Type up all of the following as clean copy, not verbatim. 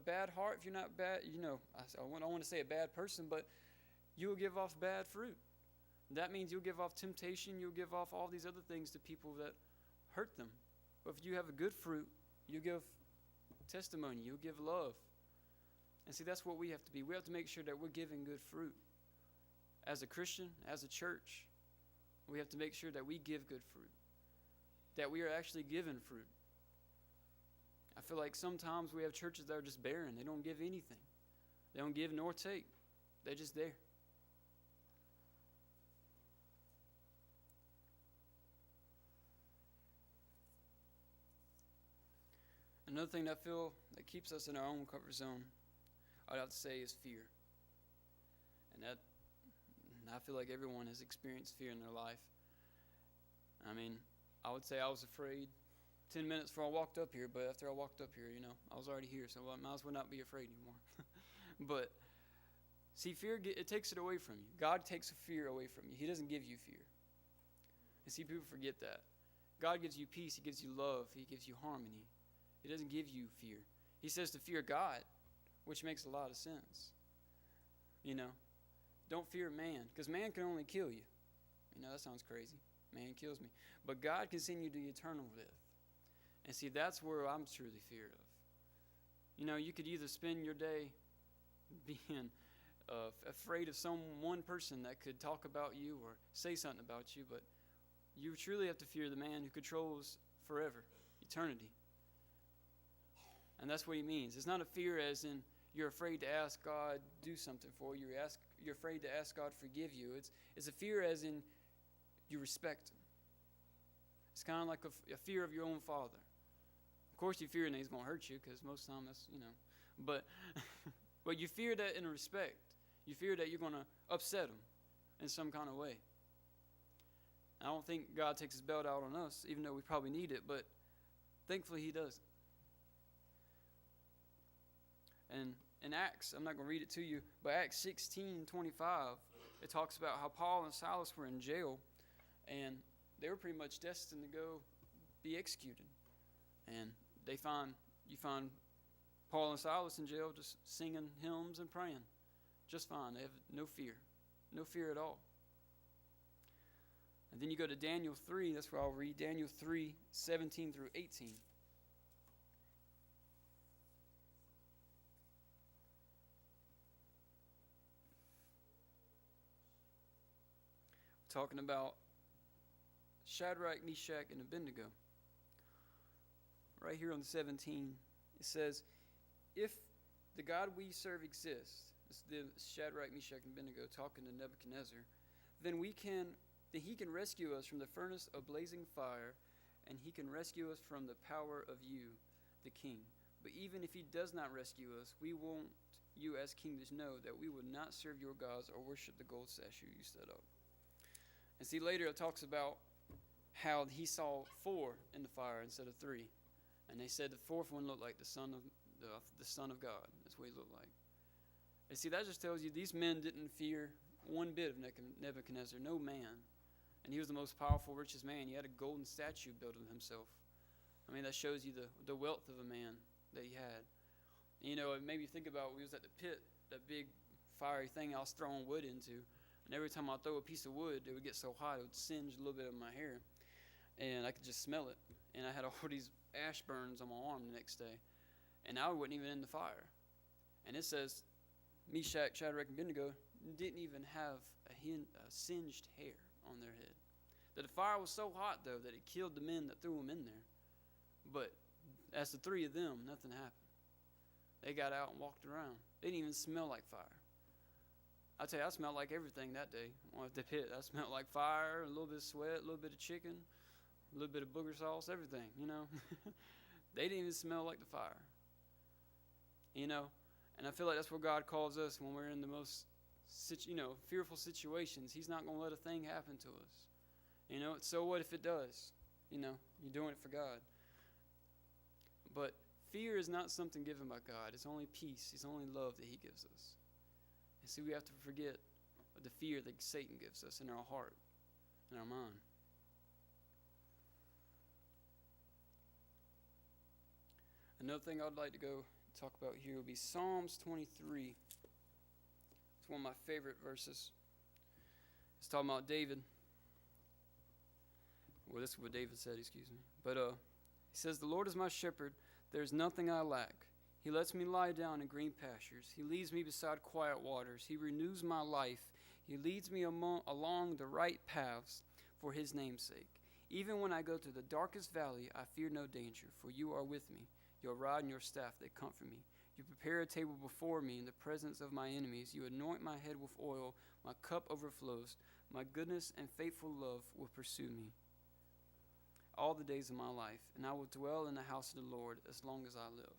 bad heart, if you're not bad, I don't want to say a bad person, but you will give off bad fruit. That means you'll give off temptation, you'll give off all these other things to people that hurt them. But if you have a good fruit, you give testimony, you'll give love. And see, that's what we have to be. We have to make sure that we're giving good fruit. As a Christian, as a church, we have to make sure that we give good fruit, that we are actually giving fruit. I feel like sometimes we have churches that are just barren. They don't give anything. They don't give nor take. They're just there. Another thing that I feel that keeps us in our own comfort zone, I'd have to say, is fear. And I feel like everyone has experienced fear in their life. I mean, I would say I was afraid 10 minutes before I walked up here, but after I walked up here, I was already here, so I might as well not be afraid anymore. But, see, fear, it takes it away from you. God takes fear away from you. He doesn't give you fear. And see, people forget that. God gives you peace. He gives you love. He gives you harmony. He doesn't give you fear. He says to fear God, which makes a lot of sense. Don't fear man, because man can only kill you. That sounds crazy. Man kills me. But God can send you to eternal death. And see, that's where I'm truly feared of. You could either spend your day being afraid of one person that could talk about you or say something about you, but you truly have to fear the man who controls forever, eternity. And that's what he means. It's not a fear as in you're afraid to ask God do something for you. You're afraid to ask God forgive you. It's a fear as in you respect him. It's kind of like a fear of your own father. Of course, you fear that he's going to hurt you, because most of the time that's, But, but you fear that in respect. You fear that you're going to upset him in some kind of way. I don't think God takes his belt out on us, even though we probably need it, but thankfully he doesn't. And in Acts, I'm not going to read it to you, but Acts 16:25, it talks about how Paul and Silas were in jail, and they were pretty much destined to go be executed. And you find Paul and Silas in jail just singing hymns and praying. Just fine. They have no fear. No fear at all. And then you go to Daniel 3. That's where I'll read. Daniel 3:17 through 18. Talking about Shadrach, Meshach, and Abednego. Right here on the 17, it says, if the God we serve exists, it's the Shadrach, Meshach, and Abednego talking to Nebuchadnezzar, then he can rescue us from the furnace of blazing fire, and he can rescue us from the power of you, the king. But even if he does not rescue us, we want you as king to know that we will not serve your gods or worship the gold statue you set up. And see, later it talks about how he saw 4 in the fire instead of 3. And they said the 4th one looked like the son of God. That's what he looked like. And see, that just tells you these men didn't fear one bit of Nebuchadnezzar, no man. And he was the most powerful, richest man. He had a golden statue built of himself. I mean, that shows you the wealth of a man that he had. And, it made me think about when we was at the pit, that big fiery thing I was throwing wood into. And every time I throw a piece of wood, it would get so hot, it would singe a little bit of my hair. And I could just smell it. And I had all these ash burns on my arm the next day. And I wasn't even in the fire. And it says, Meshach, Shadrach, and Abednego didn't even have a singed hair on their head. That the fire was so hot, though, that it killed the men that threw them in there. But as the 3 of them, nothing happened. They got out and walked around. They didn't even smell like fire. I tell you, I smelled like everything that day at the pit. I smelled like fire, a little bit of sweat, a little bit of chicken, a little bit of booger sauce, everything, They didn't even smell like the fire. And I feel like that's what God calls us when we're in the most, fearful situations. He's not going to let a thing happen to us. So what if it does? You're doing it for God. But fear is not something given by God. It's only peace. It's only love that he gives us. And see, we have to forget the fear that Satan gives us in our heart, in our mind. Another thing I'd like to go talk about here would be Psalms 23. It's one of my favorite verses. It's talking about David. Well, this is what David said, excuse me. But he says, "The Lord is my shepherd, there is nothing I lack. He lets me lie down in green pastures. He leads me beside quiet waters. He renews my life. He leads me along the right paths for his name's sake. Even when I go to the darkest valley, I fear no danger, for you are with me. Your rod and your staff, they comfort me. You prepare a table before me in the presence of my enemies. You anoint my head with oil. My cup overflows. My goodness and faithful love will pursue me all the days of my life, and I will dwell in the house of the Lord as long as I live."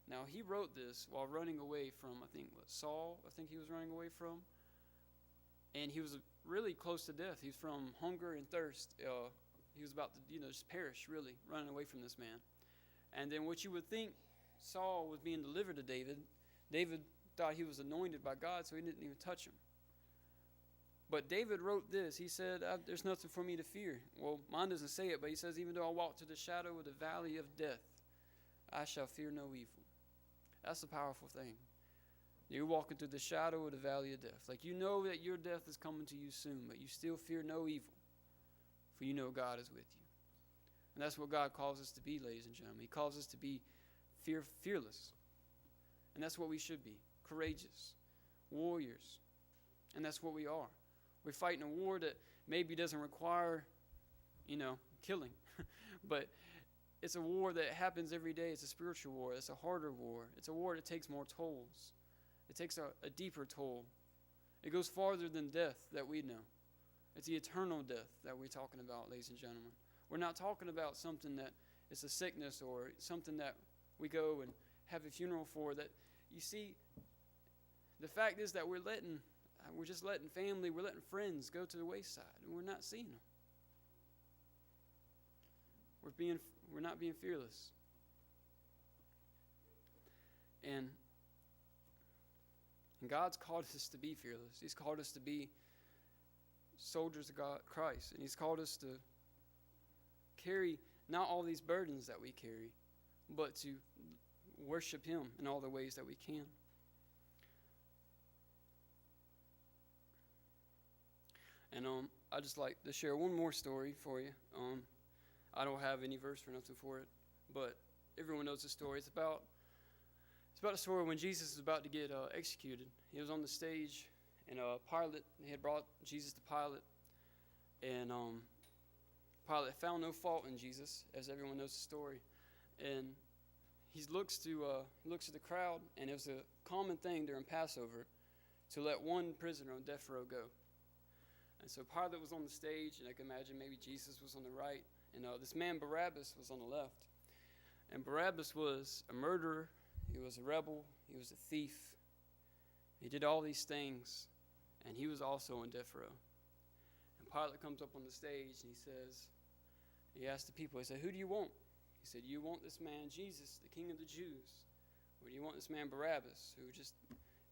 Now, he wrote this while running away from, Saul, he was running away from. And he was really close to death. He was from hunger and thirst. He was about to, just perish, really, running away from this man. And then what you would think Saul was being delivered to David, David thought he was anointed by God, so he didn't even touch him. But David wrote this. He said, "There's nothing for me to fear." Well, mine doesn't say it, but he says, "Even though I walk through the shadow of the valley of death, I shall fear no evil." That's a powerful thing. You're walking through the shadow of the valley of death. Like, you know that your death is coming to you soon, but you still fear no evil, for you know God is with you. And that's what God calls us to be, ladies and gentlemen. He calls us to be fearless. And that's what we should be, courageous, warriors. And that's what we are. We're fighting a war that maybe doesn't require, killing. But it's a war that happens every day. It's a spiritual war. It's a harder war. It's a war that takes more tolls. It takes a deeper toll. It goes farther than death that we know. It's the eternal death that we're talking about, ladies and gentlemen. We're not talking about something that is a sickness or something that we go and have a funeral for. That, you see, the fact is that we're just letting family, we're letting friends go to the wayside, and we're not seeing them. We're not being fearless. And God's called us to be fearless. He's called us to be soldiers of God, Christ. And he's called us to carry not all these burdens that we carry, but to worship him in all the ways that we can. And I just like to share one more story for you. I don't have any verse or nothing for it, but everyone knows the story. It's about a story when Jesus is about to get executed. He was on the stage, and Pilate, he had brought Jesus to Pilate, and Pilate found no fault in Jesus, as everyone knows the story. And he looks at the crowd, and it was a common thing during Passover to let one prisoner on death row go. And so Pilate was on the stage, and I can imagine maybe Jesus was on the right, and this man Barabbas was on the left. And Barabbas was a murderer. He was a rebel. He was a thief. He did all these things, and he was also on death row. And Pilate comes up on the stage, and he asked the people, he said, "Who do you want?" He said, "You want this man Jesus, the King of the Jews? Or do you want this man Barabbas, who just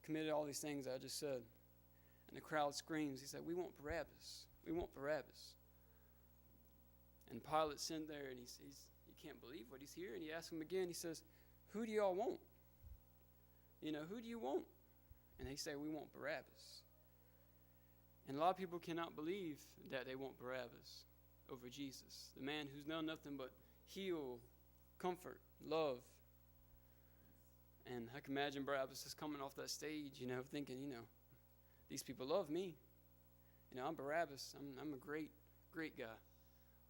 committed all these things I just said?" And the crowd screams. He said, "We want Barabbas. We want Barabbas." And Pilate sat there, and he can't believe what he's hearing. He asks him again. He says, "Who do y'all want? Who do you want?" And they say, "We want Barabbas." And a lot of people cannot believe that they want Barabbas over Jesus, the man who's done nothing but heal, comfort, love. And I can imagine Barabbas is coming off that stage, thinking, these people love me. I'm Barabbas. I'm a great, great guy.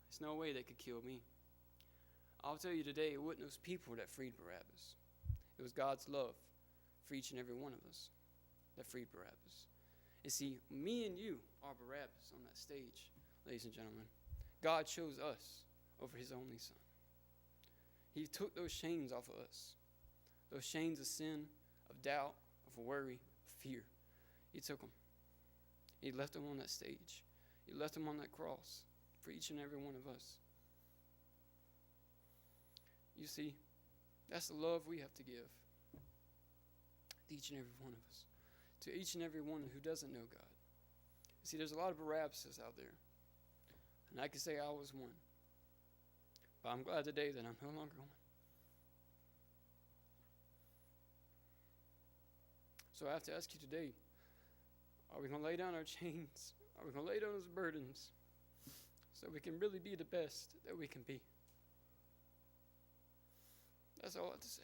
There's no way they could kill me. I'll tell you today, it wasn't those people that freed Barabbas. It was God's love for each and every one of us that freed Barabbas. You see, me and you are Barabbas on that stage, ladies and gentlemen. God chose us over his only son. He took those chains off of us, those chains of sin, of doubt, of worry, of fear. He took them. He left them on that stage. He left them on that cross for each and every one of us. You see, that's the love we have to give to each and every one of us, to each and every one who doesn't know God. You see, there's a lot of Barabbases out there, and I can say I was one, but I'm glad today that I'm no longer one. So I have to ask you today, are we going to lay down our chains? Are we going to lay down those burdens so we can really be the best that we can be? That's all I have to say.